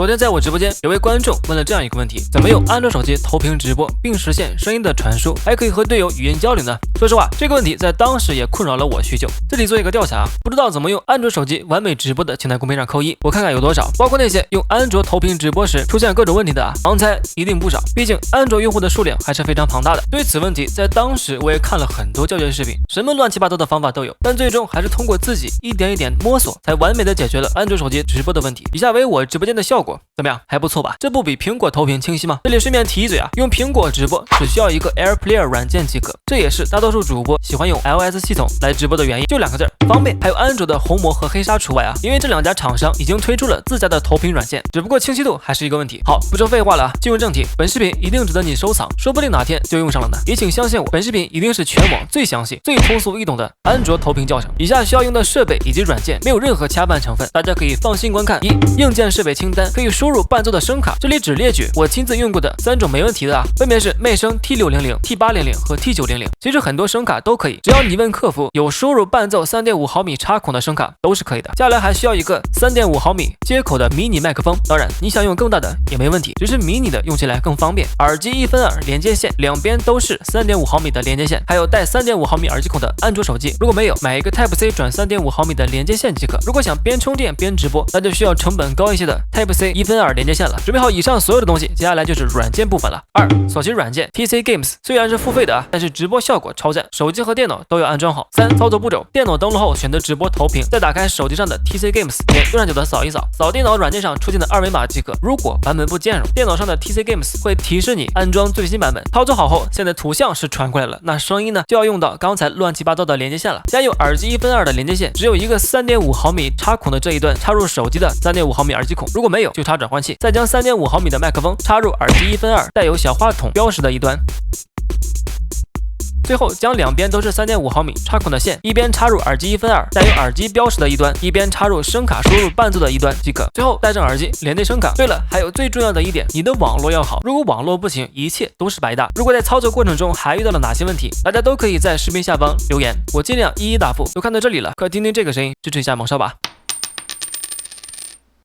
昨天在我直播间，有位观众问了这样一个问题：怎么用安卓手机投屏直播，并实现声音的传输，还可以和队友语音交流呢？说实话，这个问题在当时也困扰了我许久。这里做一个调查，不知道怎么用安卓手机完美直播的，请在公屏上扣1，我看看有多少。包括那些用安卓投屏直播时出现各种问题的盲猜一定不少。毕竟安卓用户的数量还是非常庞大的。对此问题，在当时我也看了很多教学视频，什么乱七八糟的方法都有，但最终还是通过自己一点一点摸索，才完美的解决了安卓手机直播的问题。以下为我直播间的效果，怎么样？还不错吧？这不比苹果投屏清晰吗？这里顺便提一嘴啊，用苹果直播只需要一个 AirPlayer 软件即可，这也是大多数主播喜欢用 iOS 系统来直播的原因，就2个字：方便。还有安卓的红魔和黑鲨除外啊，因为这2家厂商已经推出了自家的投屏软件，只不过清晰度还是一个问题。好，不说废话了啊，进入正题。本视频一定值得你收藏，说不定哪天就用上了呢。也请相信我，本视频一定是全网最详细、最通俗易懂的安卓投屏教程。以下需要用的设备以及软件没有任何掐拌成分，大家可以放心观看。硬件设备清单，可以输入伴奏的声卡，这里只列举我亲自用过的3种没问题的啊，分别是魅声 T600、T800和 T900。其实很多声卡都可以，只要你问客服有输入伴奏3.5毫米插孔的声卡都是可以的。接下来还需要一个3.5毫米接口的迷你麦克风，当然你想用更大的也没问题，只是迷你的用起来更方便。耳机1分2连接线，两边都是3.5毫米的连接线，还有带3.5毫米耳机孔的安卓手机，如果没有，买一个 Type C 转3.5毫米的连接线即可。如果想边充电边直播，那就需要成本高一些的 Type C 1分2连接线了。准备好以上所有的东西，接下来就是软件部分了。索取软件 PC Games 虽然是付费的啊，但是直播效果超赞，手机和电脑都要安装好。操作步骤：电脑登录后选择直播投屏，再打开手机上的 TC Games， 点右上角的扫一扫，扫电脑软件上出现的2维码即可。如果版本不兼容，电脑上的 TC Games 会提示你安装最新版本。操作好后，现在图像是传过来了，那声音呢就要用到刚才乱七八糟的连接线了。家有耳机1分2的连接线，只有一个3.5毫米插孔的这一端插入手机的3.5毫米耳机孔，如果没有就插转换器，再将3.5毫米的麦克风插入耳机1分2带有小话筒标识的一端。最后将两边都是3.5毫米插孔的线，一边插入耳机1分2带有耳机标识的一端，一边插入声卡输入伴奏的一端即可。最后带上耳机连接声卡。对了，还有最重要的一点，你的网络要好，如果网络不行，一切都是白搭。如果在操作过程中还遇到了哪些问题，大家都可以在视频下方留言，我尽量一一答复。都看到这里了，快听听这个声音，支持一下猛少吧。